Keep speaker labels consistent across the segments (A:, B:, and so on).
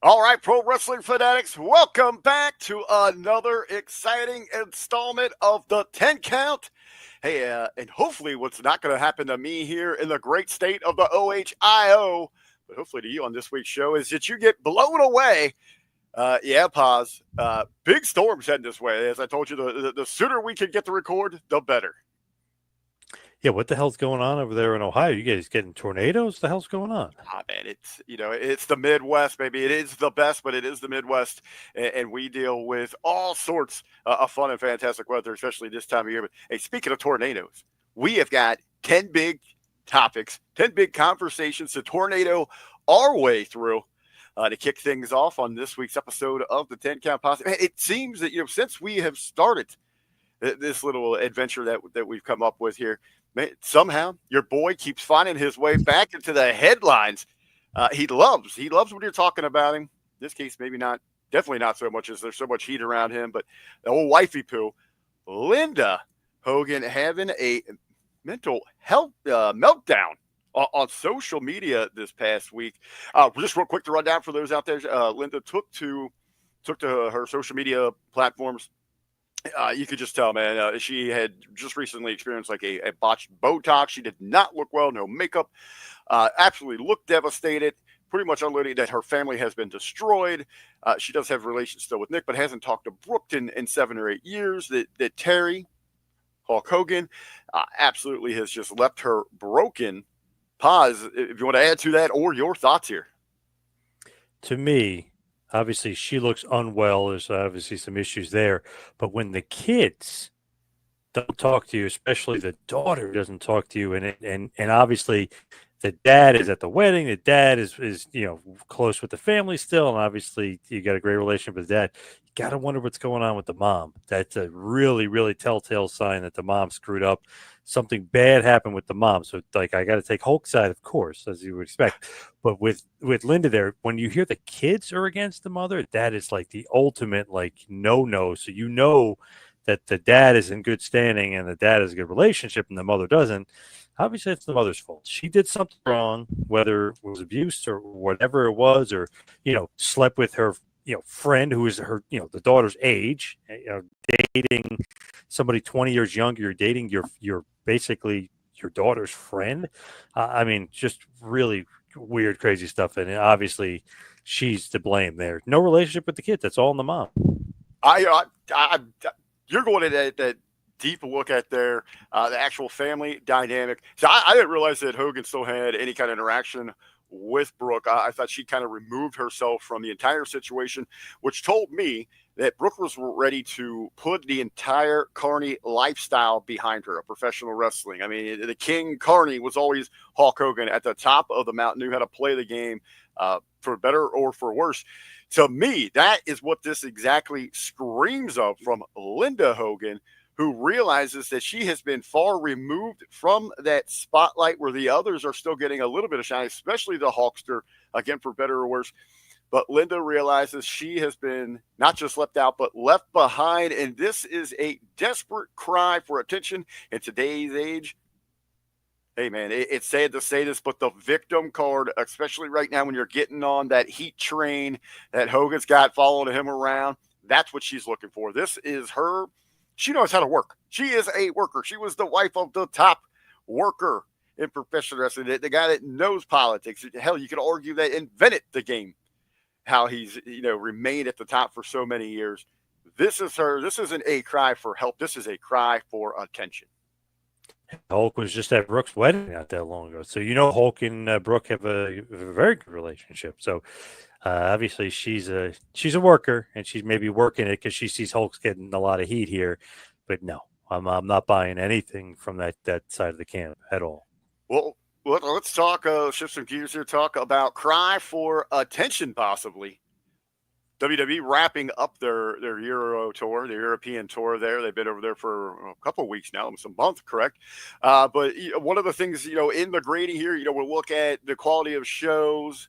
A: All right, pro wrestling fanatics, welcome back to another exciting installment of the 10 count. Hey, and hopefully, what's not going to happen to me here in the great state of the OHIO, but hopefully to you on this week's show, is that you get blown away. Yeah, pause. Big storms heading this way. As I told you, the sooner we can get to record, the better.
B: Yeah, what the hell's going on over there in Ohio? You guys getting tornadoes? The hell's going on?
A: Man, it's the Midwest, baby. It is the best, but it is the Midwest, and we deal with all sorts of fun and fantastic weather, especially this time of year. But hey, speaking of tornadoes, we have got 10 big topics, 10 big conversations to tornado our way through to kick things off on this week's episode of the 10 Count Posse. Man, it seems that since we have started this little adventure that we've come up with here. Man, somehow your boy keeps finding his way back into the headlines. He loves when you're talking about him. In this case, maybe not, definitely not so much as there's so much heat around him, but the old wifey poo, Linda Hogan, having a mental health meltdown on social media this past week. Just real quick to run down for those out there, Linda took to her social media platforms. You could just tell, man, she had just recently experienced like a botched Botox. She did not look well, no makeup, absolutely looked devastated, pretty much unloading that her family has been destroyed. She does have relations still with Nick, but hasn't talked to Brooke in 7 or 8 years. That Terry, Hulk Hogan, absolutely has just left her broken. Pause, if you want to add to that or your thoughts here.
B: To me, obviously she looks unwell. There's obviously some issues there. But when the kids don't talk to you, especially the daughter doesn't talk to you, and obviously the dad is at the wedding, the dad is close with the family still, and obviously you got a great relationship with dad. You got to wonder what's going on with the mom. That's a really, really telltale sign that the mom screwed up. Something bad happened with the mom. So, like, I got to take Hulk's side, of course, as you would expect. But with Linda there, when you hear the kids are against the mother, that is like the ultimate, like, no. So you know that the dad is in good standing and the dad has a good relationship and the mother doesn't. Obviously, it's the mother's fault. She did something wrong, whether it was abuse or whatever it was, or, slept with her, friend who is her, the daughter's age, dating somebody 20 years younger. You're dating your basically your daughter's friend. I mean, just really weird, crazy stuff. And obviously, she's to blame there. No relationship with the kids. That's all in the mom.
A: You're going to that deep look at the actual family dynamic. So I didn't realize that Hogan still had any kind of interaction with Brooke. I thought she kind of removed herself from the entire situation, which told me that Brooke was ready to put the entire Carney lifestyle behind her, a professional wrestling. I mean, the King Carney was always Hulk Hogan at the top of the mountain, knew how to play the game for better or for worse. To me, that is what this exactly screams of from Linda Hogan, who realizes that she has been far removed from that spotlight where the others are still getting a little bit of shine, especially the Hulkster, again, for better or worse. But Linda realizes she has been not just left out, but left behind. And this is a desperate cry for attention in today's age. Hey, man, it's sad to say this, but the victim card, especially right now when you're getting on that heat train that Hogan's got following him around, that's what she's looking for. This is her. She knows how to work. She is a worker. She was the wife of the top worker in professional wrestling, the guy that knows politics. Hell, you could argue that invented the game, how he's, remained at the top for so many years. This is her. This isn't a cry for help. This is a cry for attention.
B: Hulk was just at Brooke's wedding not that long ago. So, Hulk and Brooke have a very good relationship. So, obviously, she's a worker, and she's maybe working it because she sees Hulk's getting a lot of heat here. But no, I'm not buying anything from that side of the camp at all.
A: Well, let's talk, shift some gears here, talk about cry for attention, possibly. WWE wrapping up their Euro tour, their European tour there. They've been over there for a couple of weeks now, almost a month, correct? But one of the things, in the grading here, we'll look at the quality of shows,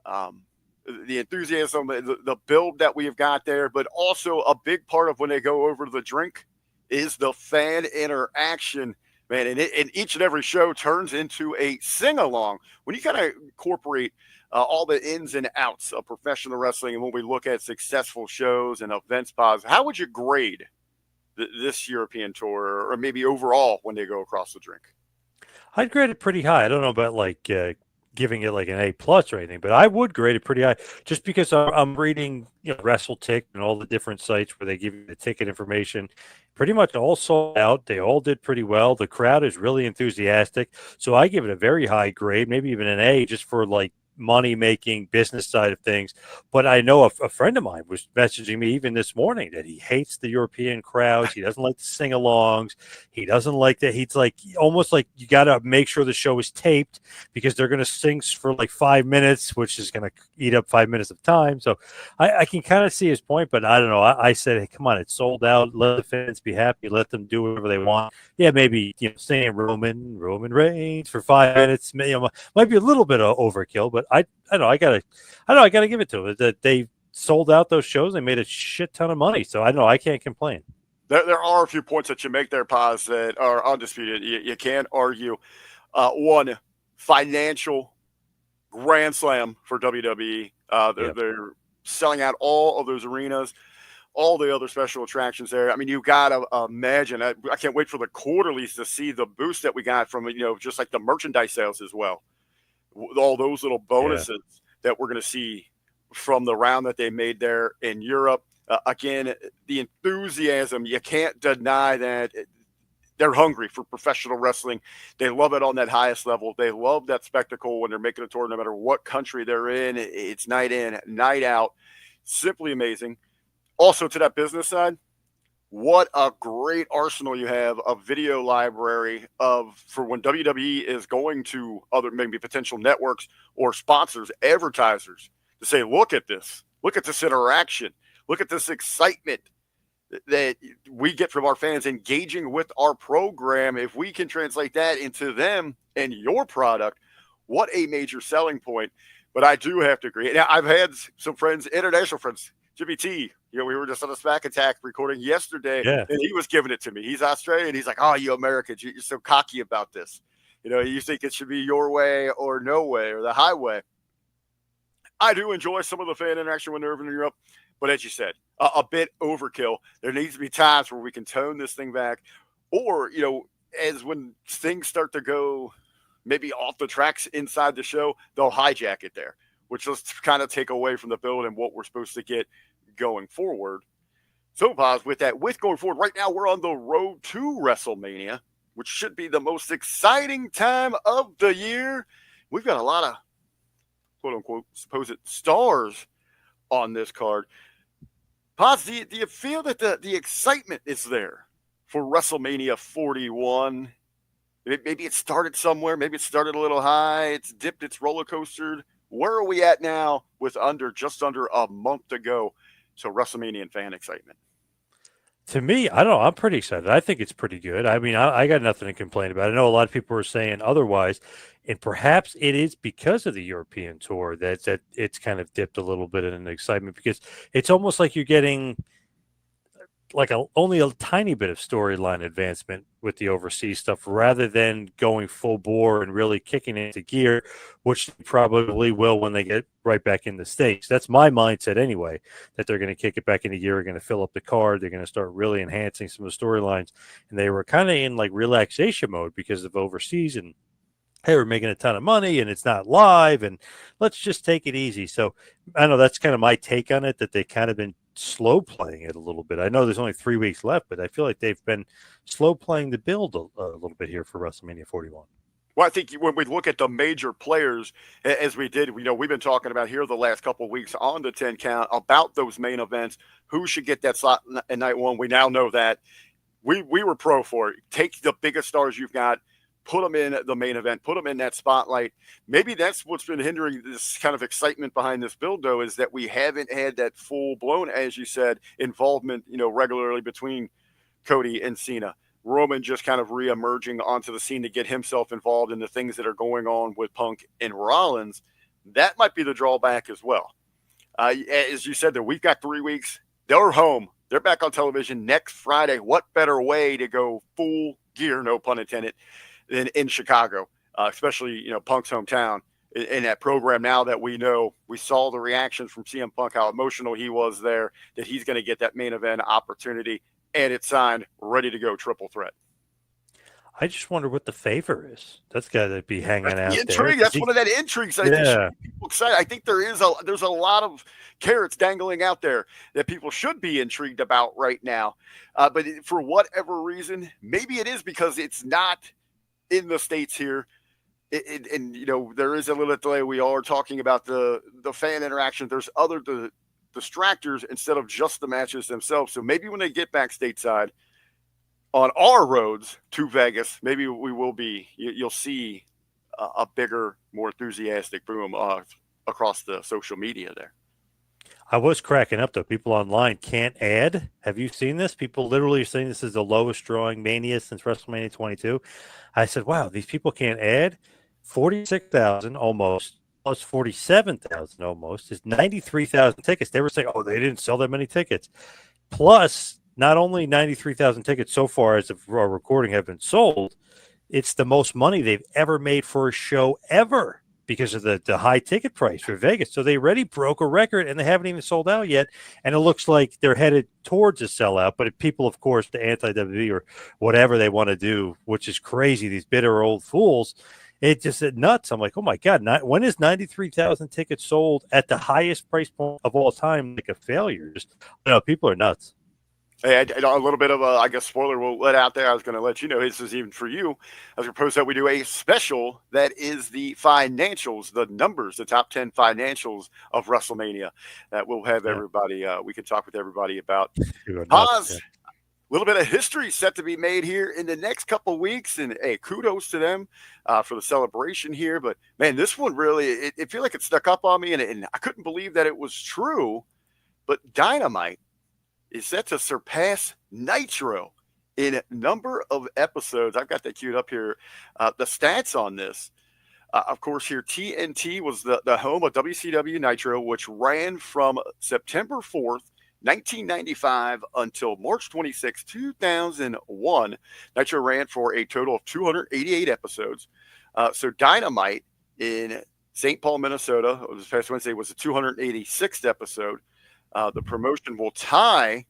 A: the enthusiasm, the build that we've got there, but also a big part of when they go over to the drink is the fan interaction. Man, and each and every show turns into a sing along. When you kind of incorporate all the ins and outs of professional wrestling, and when we look at successful shows and events, pause, how would you grade this European tour, or maybe overall when they go across the drink?
B: I'd grade it pretty high. I don't know about like giving it like an A plus or anything, but I would grade it pretty high just because I'm reading, WrestleTick and all the different sites where they give you the ticket information. Pretty much all sold out. They all did pretty well. The crowd is really enthusiastic, so I give it a very high grade, maybe even an A, just for like money making business side of things. But I know a friend of mine was messaging me even this morning that he hates the European crowds. He doesn't like the sing alongs. He doesn't like that. He's like almost like you got to make sure the show is taped because they're going to sing for like 5 minutes, which is going to eat up 5 minutes of time. So I can kind of see his point, but I don't know. I said, hey, come on, it's sold out. Let the fans be happy. Let them do whatever they want. Yeah, maybe saying Roman Reigns for 5 minutes, might be a little bit of overkill, but I don't know. I gotta give it to them that they sold out those shows. They made a shit ton of money, so I don't know. I can't complain.
A: There are a few points that you make there, Paz, that are undisputed. You can't argue. One, financial grand slam for WWE. They're selling out all of those arenas, all the other special attractions there. I mean, you got to imagine. I can't wait for the quarterlies to see the boost that we got from, just like the merchandise sales as well. All those little bonuses that we're going to see from the round that they made there in Europe. Again, the enthusiasm, you can't deny that they're hungry for professional wrestling. They love it on that highest level. They love that spectacle when they're making a tour, no matter what country they're in. It's night in, night out. Simply amazing. Also, to that business side, what a great arsenal you have of video library for when WWE is going to other maybe potential networks or sponsors, advertisers, to say, look at this interaction, look at this excitement that we get from our fans engaging with our program. If we can translate that into them and your product, what a major selling point. But I do have to agree. Now, I've had some friends, international friends, Jimmy T. We were just on a Smack Attack recording yesterday, and he was giving it to me. He's Australian. He's like, oh, you Americans, you're so cocky about this. You think it should be your way or no way or the highway. I do enjoy some of the fan interaction when they're over in Europe, but as you said, a bit overkill. There needs to be times where we can tone this thing back, or as when things start to go maybe off the tracks inside the show, they'll hijack it there, which will kind of take away from the build and what we're supposed to get going forward. So, Paz, with going forward, right now we're on the road to WrestleMania, which should be the most exciting time of the year. We've got a lot of quote unquote supposed stars on this card. Paz, do you feel that the excitement is there for WrestleMania 41? Maybe it started somewhere. Maybe it started a little high. It's dipped. It's roller coastered. Where are we at now with just under a month to go? So WrestleMania and fan excitement.
B: To me, I don't know. I'm pretty excited. I think it's pretty good. I mean, I got nothing to complain about. I know a lot of people are saying otherwise, and perhaps it is because of the European tour that it's kind of dipped a little bit in excitement because it's almost like you're getting like only a tiny bit of storyline advancement with the overseas stuff rather than going full bore and really kicking into gear, which they probably will when they get right back in the States. That's my mindset anyway, that they're going to kick it back into gear, they're going to fill up the card, they're going to start really enhancing some of the storylines. And they were kind of in like relaxation mode because of overseas and hey, we're making a ton of money and it's not live and let's just take it easy. So I know that's kind of my take on it, that they kind of been slow playing it a little bit. I know there's only 3 weeks left, but I feel like they've been slow playing the build a little bit here for WrestleMania 41.
A: Well, I think when we look at the major players, as we did, we've been talking about here the last couple of weeks on the 10 count about those main events, who should get that slot in night one. We now know that we were pro for it. Take the biggest stars you've got, put them in the main event, put them in that spotlight. Maybe that's what's been hindering this kind of excitement behind this build, though, is that we haven't had that full blown, as you said, involvement, regularly between Cody and Cena. Roman just kind of re-emerging onto the scene to get himself involved in the things that are going on with Punk and Rollins. That might be the drawback as well. As you said, that we've got 3 weeks. They're home. They're back on television next Friday. What better way to go full gear, no pun intended, in Chicago, especially Punk's hometown. In that program, now that we know, we saw the reactions from CM Punk, how emotional he was there, that he's going to get that main event opportunity, and it's signed, ready to go, triple threat.
B: I just wonder what the favor is. That's got to be hanging
A: That's the
B: out there.
A: intrigue. That's one of that intrigues that I think should get people excited. I think there's a lot of carrots dangling out there that people should be intrigued about right now. But for whatever reason, maybe it is because it's not in the States here. And there is a little delay. We are talking about the fan interaction. There's other distractors instead of just the matches themselves. So maybe when they get back stateside on our roads to Vegas, maybe we will be. You'll see a bigger, more enthusiastic boom across the social media there.
B: I was cracking up though. People online can't add. Have you seen this? People literally are saying this is the lowest drawing Mania since WrestleMania 22. I said, wow, these people can't add. 46,000 almost plus 47,000 almost is 93,000 tickets. They were saying, oh, they didn't sell that many tickets. Plus, not only 93,000 tickets so far as of our recording have been sold, it's the most money they've ever made for a show ever because of the high ticket price for Vegas. So they already broke a record and they haven't even sold out yet. And it looks like they're headed towards a sellout. But if people, of course, the anti-WWE or whatever they want to do, which is crazy, these bitter old fools, it just nuts. I'm like, oh my God, when is 93,000 tickets sold at the highest price point of all time like a failure? Just, people are nuts.
A: Hey, a little bit of I guess, spoiler we'll let out there. I was going to let you know this is even for you. I was going to propose that we do a special that is the financials, the numbers, the top 10 financials of WrestleMania that we'll have everybody. We can talk with everybody about. Pause. A little bit of history set to be made here in the next couple of weeks. And hey, kudos to them for the celebration here. But man, this one really, it feel like it stuck up on me and I couldn't believe that it was true. But Dynamite is set to surpass Nitro in number of episodes. I've got that queued up here. The stats on this, of course, here TNT was the home of WCW Nitro, which ran from September 4th, 1995 until March 26, 2001. Nitro ran for a total of 288 episodes. So Dynamite in St. Paul, Minnesota, this past Wednesday, was the 286th episode. The promotion will tie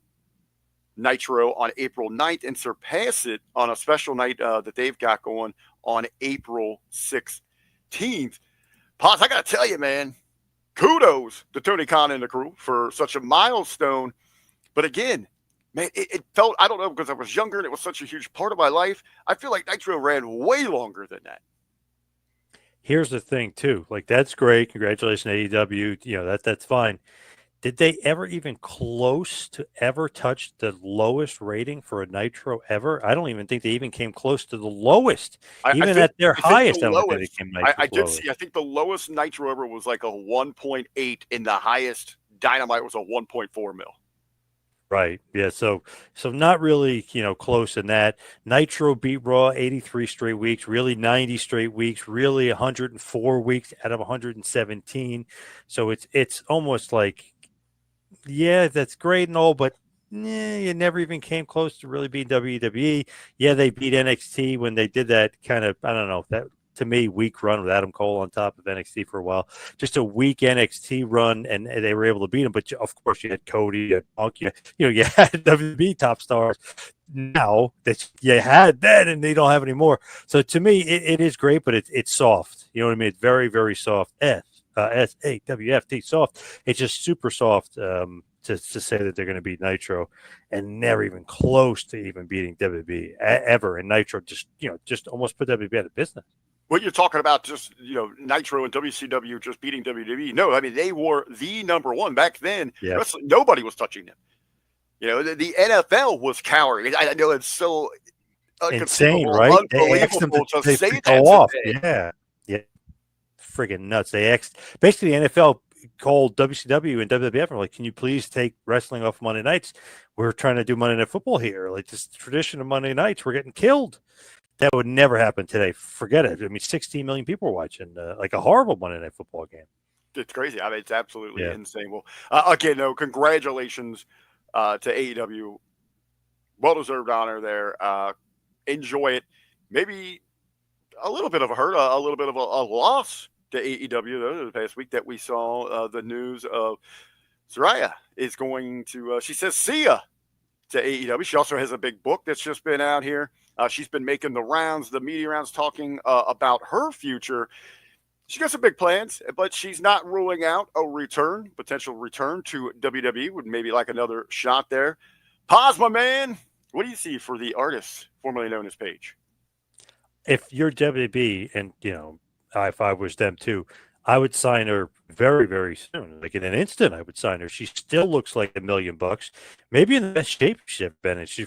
A: Nitro on April 9th and surpass it on a special night that they've got going on April 16th. Paz, I got to tell you, man, kudos to Tony Khan and the crew for such a milestone. But again, man, it felt, I don't know, because I was younger and it was such a huge part of my life. I feel like Nitro ran way longer than that.
B: Here's the thing, too. Like, that's great. Congratulations, AEW. That's fine. Did they ever even close to ever touch the lowest rating for a Nitro ever? I don't even think they even came close to the lowest. Even at their highest,
A: I did see. I think the lowest Nitro ever was like a 1.8, and the highest Dynamite was a 1.4 mil.
B: Right. Yeah. So not really, close in that. Nitro beat Raw 83 straight weeks, really 90 straight weeks, really 104 weeks out of 117. So it's almost like, yeah, that's great and all, but you never even came close to really beating WWE. Yeah, they beat NXT when they did that kind of, I don't know, that to me, weak run with Adam Cole on top of NXT for a while. Just a weak NXT run, and they were able to beat him. But of course, you had Cody, you had Punk, you had WWE top stars. Now that you had that, and they don't have any more. So to me, it is great, but it's soft. You know what I mean? It's very, very soft. SAWFT soft. It's just super soft to say that they're going to beat Nitro, and never even close to even beating WWE ever. And Nitro just almost put WWE out of business.
A: What you're talking about, just Nitro and WCW just beating WWE. No, I mean they were the number one back then.
B: Yeah.
A: Nobody was touching them. The NFL was cowering. I know it's so
B: insane, right?
A: Unbelievable to say that
B: go off. Yeah. Friggin' nuts. Basically the NFL called WCW and WWF and like, can you please take wrestling off Monday nights? We're trying to do Monday Night Football here. Like this tradition of Monday nights, we're getting killed. That would never happen today. Forget it. I mean, 16 million people are watching like a horrible Monday Night Football game.
A: It's crazy. I mean, it's absolutely insane. Well, again, congratulations to AEW. Well-deserved honor there. enjoy it. Maybe a little bit of a hurt, a little bit of a loss to AEW though the past week that we saw the news of Saraya is going to, she says, see ya to AEW. She also has a big book that's just been out here. She's been making the rounds, the media rounds, talking about her future. She got some big plans, but she's not ruling out a potential return to WWE. Would maybe like another shot there. Paz, my man, what do you see for the artist formerly known as Paige?
B: If you're WWE, and if I was them too, I would sign her very, very soon. Like in an instant, I would sign her. She still looks like $1,000,000, maybe in the best shape she's ever been in. She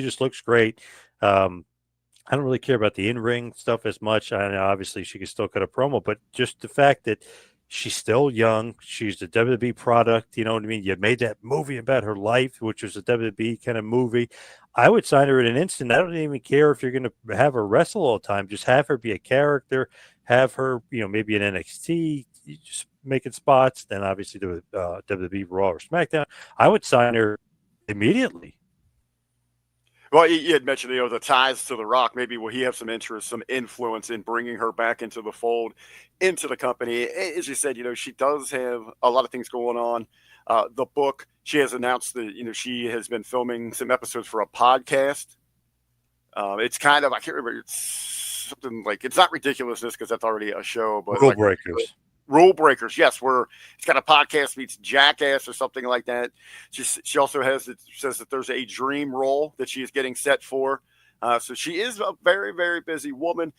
B: just looks great. I don't really care about the in-ring stuff as much. I know obviously she can still cut a promo, but just the fact that she's still young, she's a WWE product, you know what I mean? You made that movie about her life, which was a WWE kind of movie. I would sign her in an instant. I don't even care if you're going to have her wrestle all the time. Just have her be a character, have her, maybe in NXT, just making spots. Then obviously do WWE Raw or SmackDown. I would sign her immediately.
A: Well, you had mentioned, the ties to The Rock. Maybe will he have some interest, some influence in bringing her back into the fold, into the company? As you said, she does have a lot of things going on. The book, she has announced that, she has been filming some episodes for a podcast. It's kind of, I can't remember, it's something like, it's not Ridiculousness because that's already a show, but
B: Rule Breakers.
A: Rule Breakers, yes, where it's got a podcast meets Jackass or something like that. She also says that there's a dream role that she is getting set for. So she is a very, very busy woman.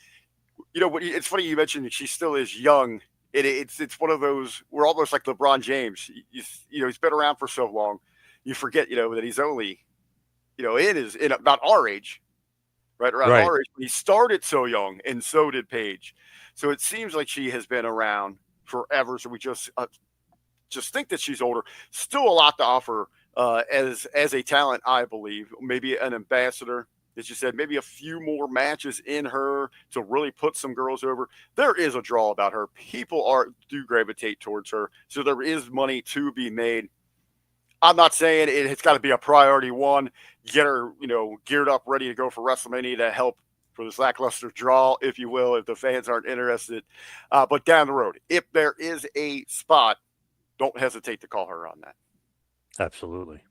A: It's funny you mentioned that she still is young. It's one of those, we're almost like LeBron James. He's been around for so long, you forget that he's only in about our age, right around
B: Right.
A: our age. He started so young, and so did Paige. So it seems like she has been around forever. So we just think that she's older. Still a lot to offer as a talent, I believe. Maybe an ambassador, as you said, maybe a few more matches in her to really put some girls over. There is a draw about her. People do gravitate towards her. So there is money to be made. I'm not saying it's got to be a priority one. Get her, geared up, ready to go for WrestleMania to help for this lackluster draw, if you will, if the fans aren't interested. But down the road, if there is a spot, don't hesitate to call her on that.
B: Absolutely.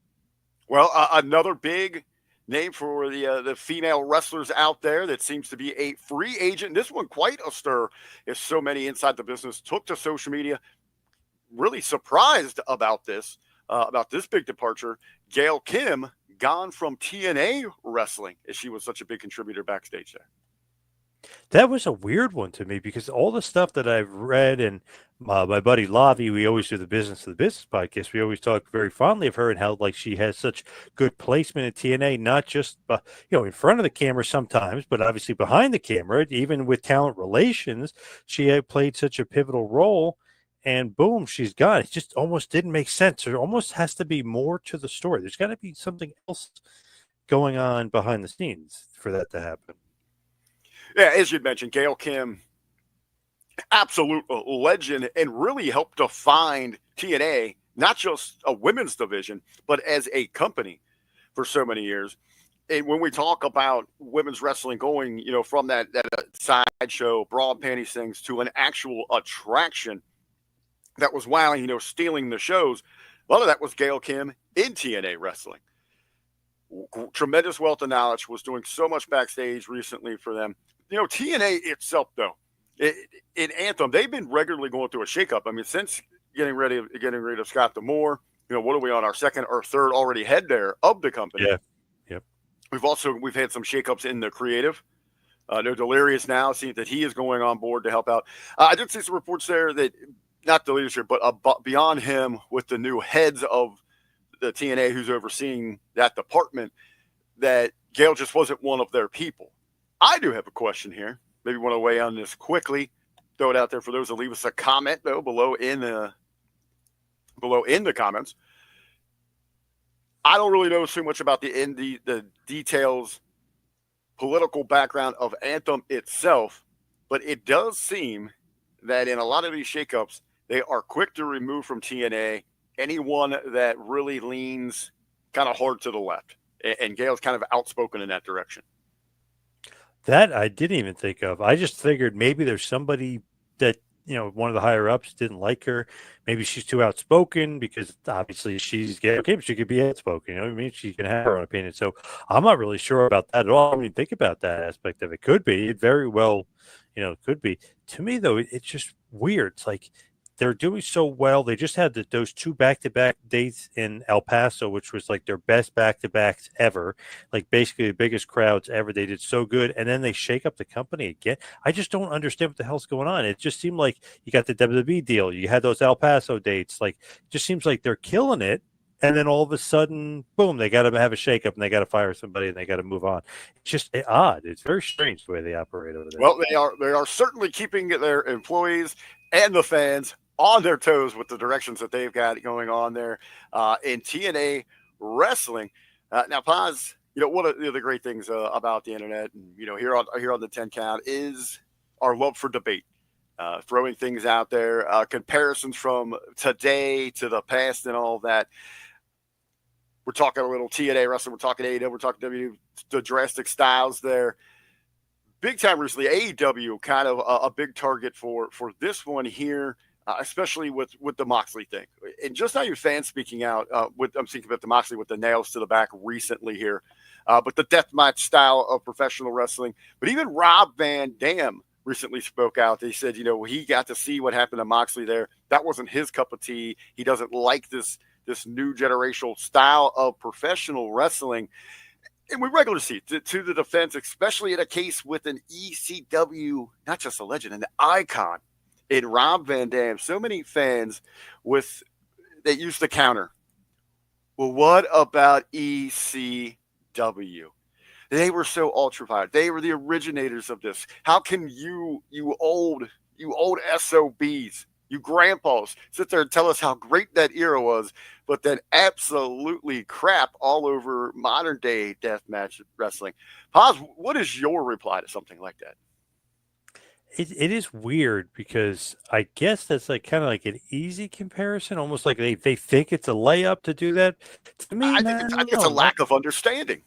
A: Well, another big name for the female wrestlers out there that seems to be a free agent. This one quite a stir, as so many inside the business took to social media. Really surprised about this big departure. Gail Kim gone from TNA wrestling, as she was such a big contributor backstage there.
B: That was a weird one to me because all the stuff that I've read, and my buddy Lavi, we always do the Business of the Business podcast. We always talk very fondly of her and how like she has such good placement in TNA, not just in front of the camera sometimes, but obviously behind the camera, even with talent relations, she had played such a pivotal role. And boom, she's gone. It just almost didn't make sense. There almost has to be more to the story. There's got to be something else going on behind the scenes for that to happen.
A: Yeah, as you'd mentioned, Gail Kim, absolute legend, and really helped define TNA, not just a women's division, but as a company for so many years. And when we talk about women's wrestling going, from that sideshow, bra and panties things to an actual attraction that was wowing, stealing the shows, a lot of that was Gail Kim in TNA wrestling. Tremendous wealth of knowledge, was doing so much backstage recently for them. TNA itself, though, in Anthem, they've been regularly going through a shakeup. I mean, since getting rid of Scott D'Amore, what are we on our second or third already head there of the company?
B: Yeah. Yep.
A: We've had some shakeups in the creative. No Delirious now, seeing that he is going on board to help out. I did see some reports there that not the leadership, but beyond him, with the new heads of the TNA who's overseeing that department, that Gail just wasn't one of their people. I do have a question here. Maybe want to weigh on this quickly. Throw it out there for those that leave us a comment though below in the comments. I don't really know too much about the details, political background of Anthem itself, but it does seem that in a lot of these shakeups, they are quick to remove from TNA anyone that really leans kind of hard to the left. And Gail's kind of outspoken in that direction.
B: That I didn't even think of. I just figured maybe there's somebody that, one of the higher ups didn't like her. Maybe she's too outspoken because obviously she's gay. Okay, but she could be outspoken. You know what I mean? She can have her own opinion. So I'm not really sure about that at all. I don't even think about that aspect of it. Could be. It very well, could be. To me, though, it's just weird. It's like they're doing so well. They just had those two back-to-back dates in El Paso, which was like their best back-to-backs ever, like basically the biggest crowds ever. They did so good, and then they shake up the company again. I just don't understand what the hell's going on. It just seemed like you got the WWE deal, you had those El Paso dates. Like, it just seems like they're killing it, and then all of a sudden, boom, they got to have a shakeup, and they got to fire somebody, and they got to move on. It's just odd. It's very strange the way they operate over there.
A: Well, they are certainly keeping their employees and the fans on their toes with the directions that they've got going on there in TNA wrestling. Now, pause. One of the great things about the internet, and here on the 10 count, is our love for debate. Throwing things out there, comparisons from today to the past, and all that. We're talking a little TNA wrestling. We're talking AEW. We're talking W. The drastic styles there. Big time recently, AEW kind of a big target for this one here, especially with the Moxley thing. And just not even fans speaking out. I'm thinking about the Moxley with the nails to the back recently here, but the deathmatch style of professional wrestling. But even Rob Van Dam recently spoke out. They said, he got to see what happened to Moxley there. That wasn't his cup of tea. He doesn't like this new generational style of professional wrestling. And we regularly see to the defense, especially in a case with an ECW, not just a legend, an icon in Rob Van Dam. So many fans that use the counter. Well, what about ECW? They were so ultra-fired. They were the originators of this. How can you old SOBs, you grandpas, sit there and tell us how great that era was, but then absolutely crap all over modern day deathmatch wrestling? Paz, what is your reply to something like that?
B: It is weird because I guess that's like kind of like an easy comparison, almost like they think it's a layup to do that. To me,
A: I think
B: man,
A: it's,
B: I
A: I
B: don't
A: think it's a
B: know.
A: lack of understanding.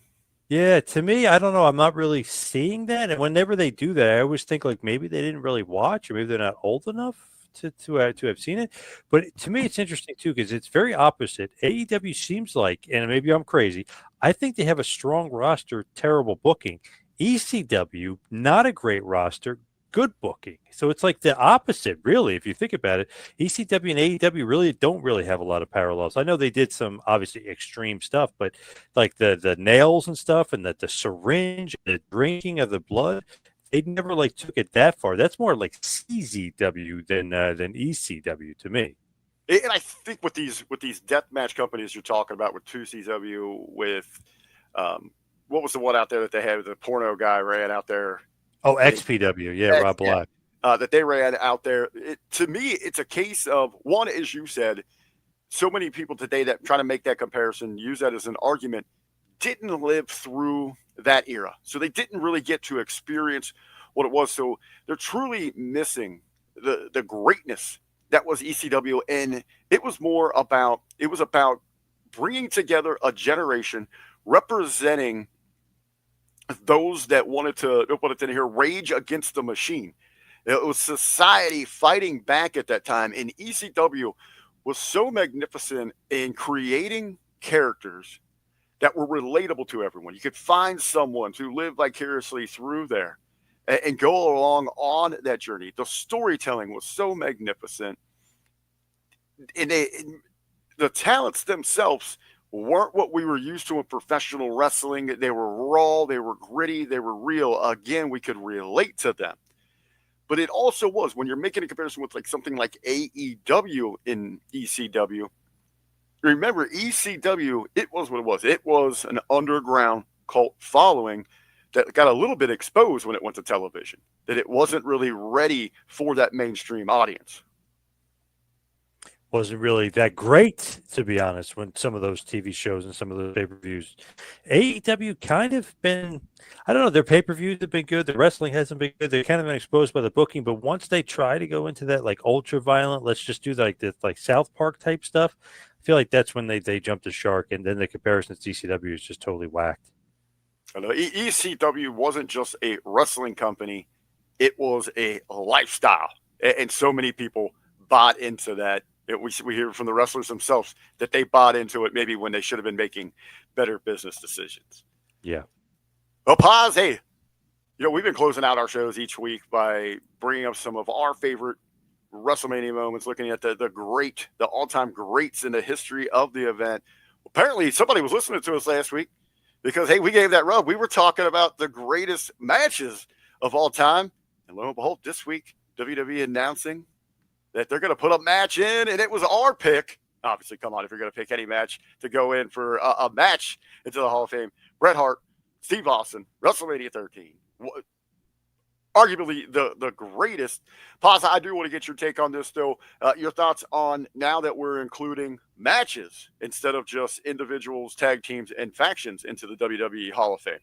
B: Yeah, to me, I don't know. I'm not really seeing that. And whenever they do that, I always think like maybe they didn't really watch, or maybe they're not old enough to have seen it. But to me, it's interesting too because it's very opposite. AEW seems like, and maybe I'm crazy, I think they have a strong roster, terrible booking. ECW, not a great roster, good booking. So it's like the opposite, really, if you think about it. ECW and AEW really don't really have a lot of parallels. I know they did some obviously extreme stuff, but like the nails and stuff and the syringe, the drinking of the blood, they never like took it that far. That's more like CZW than ECW to me.
A: And I think with these death match companies you're talking about, with 2CW, with what was the one out there that they had, the porno guy ran out there?
B: Oh, XPW, yeah, Rob
A: Yeah,
B: Black.
A: that they ran out there. To me, it's a case of one, as you said, so many people today that try to make that comparison, use that as an argument, didn't live through that era. So they didn't really get to experience what it was. So they're truly missing the greatness that was ECW. And it was about bringing together a generation representing those that wanted to hear Rage Against the Machine. It was society fighting back at that time, and ECW was so magnificent in creating characters that were relatable to everyone. You could find someone to live vicariously through there and go along on that journey. The storytelling was so magnificent, and the talents themselves weren't what we were used to in professional wrestling. They were raw, they were gritty, they were real. Again, we could relate to them. But it also was, when you're making a comparison with like something like AEW in ECW, remember ECW, it was what it was. It was an underground cult following that got a little bit exposed when it went to television, that it wasn't really ready for that mainstream audience.
B: Wasn't really that great, to be honest, when some of those TV shows and some of the pay-per-views. AEW kind of been, I don't know, their pay-per-views have been good. The wrestling hasn't been good. They've kind of been exposed by the booking, but once they try to go into that like ultra violent, let's just do like the like South Park type stuff, I feel like that's when they jump the shark, and then the comparison to DCW is just totally whacked.
A: ECW wasn't just a wrestling company; it was a lifestyle, and so many people bought into that. We hear from the wrestlers themselves that they bought into it maybe when they should have been making better business decisions.
B: Yeah.
A: Well, pause. Hey, we've been closing out our shows each week by bringing up some of our favorite WrestleMania moments, looking at the all-time greats in the history of the event. Apparently, somebody was listening to us last week because, hey, we gave that rub. We were talking about the greatest matches of all time. And lo and behold, this week, WWE announcing that they're going to put a match in, and it was our pick. Obviously, come on, if you're going to pick any match to go in for a match into the Hall of Fame, Bret Hart, Steve Austin, WrestleMania 13. Arguably the greatest. Paz, I do want to get your take on this, though. Your thoughts on now that we're including matches instead of just individuals, tag teams, and factions into the WWE Hall of Fame.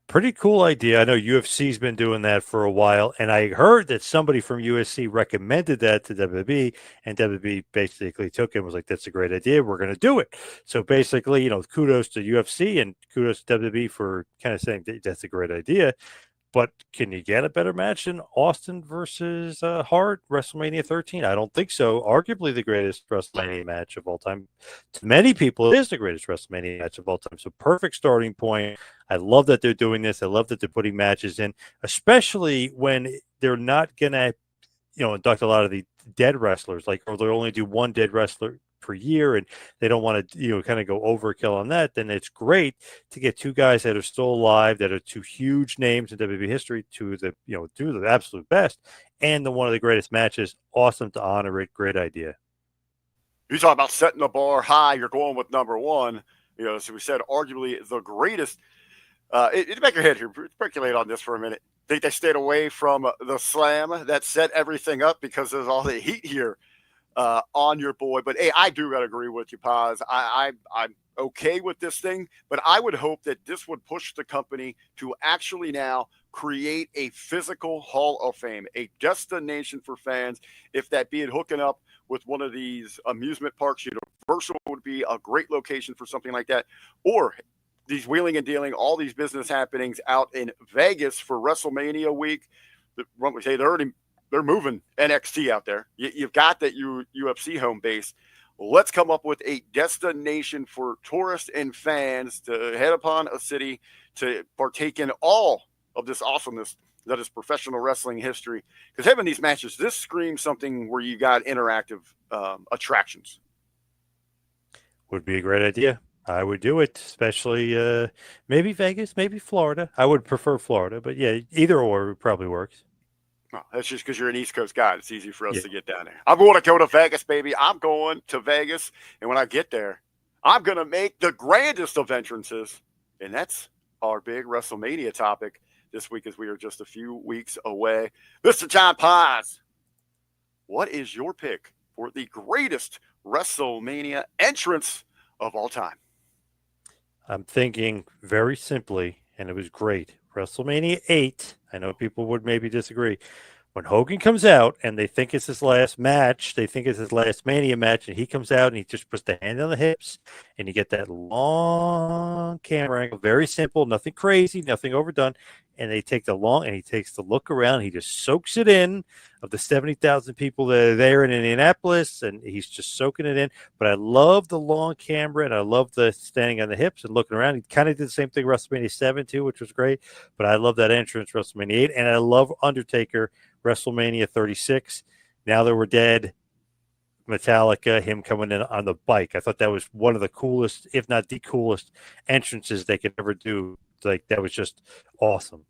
B: Pretty cool idea. I know UFC's been doing that for a while, and I heard that somebody from USC recommended that to WWE, and WWE basically took it and was like, that's a great idea. We're going to do it. So basically, kudos to UFC and kudos to WWE for kind of saying that's a great idea. But can you get a better match than Austin versus Hart, WrestleMania 13? I don't think so. Arguably the greatest WrestleMania match of all time. To many people, it is the greatest WrestleMania match of all time. So perfect starting point. I love that they're doing this. I love that they're putting matches in, especially when they're not going to, induct a lot of the dead wrestlers, or they'll only do one dead wrestler per year, and they don't want to, kind of go overkill on that. Then it's great to get two guys that are still alive, that are two huge names in WWE history, to the, do the absolute best, and one of the greatest matches. Awesome to honor it. Great idea.
A: You talk about setting the bar high. You're going with number one. So we said arguably the greatest. Back your head here. Speculate on this for a minute. Think they stayed away from the slam that set everything up because there's all the heat here on your boy. But hey, I do gotta agree with you, Paz. I'm okay with this thing, but I would hope that this would push the company to actually now create a physical Hall of Fame, a destination for fans. If that be it hooking up with one of these amusement parks, Universal would be a great location for something like that, or these wheeling and dealing, all these business happenings out in Vegas for WrestleMania week. We say they're moving NXT out there. You've got that UFC home base. Let's come up with a destination for tourists and fans to head upon a city to partake in all of this awesomeness that is professional wrestling history. Because having these matches, this screams something where you got interactive attractions.
B: Would be a great idea. I would do it, especially maybe Vegas, maybe Florida. I would prefer Florida, but yeah, either or probably works.
A: Well, that's just because you're an East Coast guy. It's easy for us to get down there. I'm going to go to Vegas, baby. I'm going to Vegas. And when I get there, I'm going to make the grandest of entrances. And that's our big WrestleMania topic this week, as we are just a few weeks away. Mr. John Paz, what is your pick for the greatest WrestleMania entrance of all time?
B: I'm thinking very simply, and it was great. WrestleMania 8. I know people would maybe disagree. When Hogan comes out and they think it's his last match, they think it's his last Mania match, and he comes out and he just puts the hand on the hips, and you get that long camera angle. Very simple, nothing crazy, nothing overdone. And they take and he takes the look around. He just soaks it in of the 70,000 people that are there in Indianapolis, and he's just soaking it in. But I love the long camera, and I love the standing on the hips and looking around. He kind of did the same thing WrestleMania 7 too, which was great. But I love that entrance, WrestleMania 8, and I love Undertaker, WrestleMania 36. Now that we're dead, Metallica, him coming in on the bike. I thought that was one of the coolest, if not the coolest, entrances they could ever do. That was just awesome.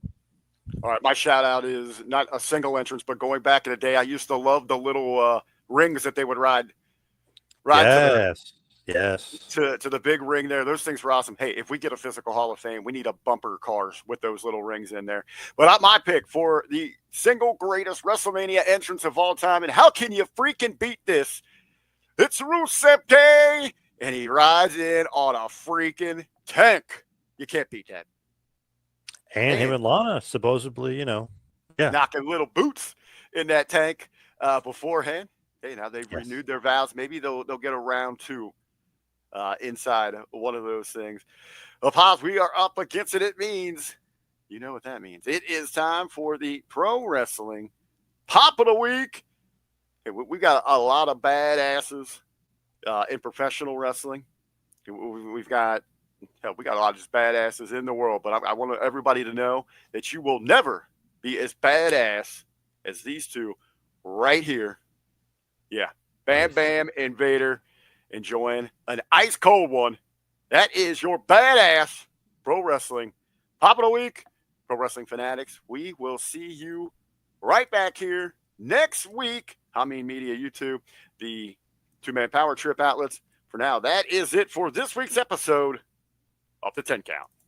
A: All right, my shout out is not a single entrance, but going back in the day, I used to love the little rings that they would ride
B: yes,
A: to the big ring there. Those things were awesome. Hey, if we get a physical Hall of Fame, we need a bumper cars with those little rings in there. But my pick for the single greatest WrestleMania entrance of all time, and how can you freaking beat this? It's Rusev Day, and he rides in on a freaking tank. You can't beat that.
B: And him and Lana, supposedly,
A: knocking little boots in that tank beforehand. Hey, now they've renewed their vows. Maybe they'll get around to inside one of those things. Well, Pops, we are up against it. It means, you know what that means. It is time for the Pro Wrestling Pop of the Week. We got a lot of badasses in professional wrestling. We've got we got a lot of just badasses in the world, but I want everybody to know that you will never be as badass as these two right here. Yeah, Bam
B: Nice.
A: Bam and Vader enjoying an ice cold one. That is your badass pro wrestling pop of the week, pro wrestling fanatics. We will see you right back here next week. I mean, Media YouTube, the two-man power trip outlets. For now, that is it for this week's episode of the 10 Count.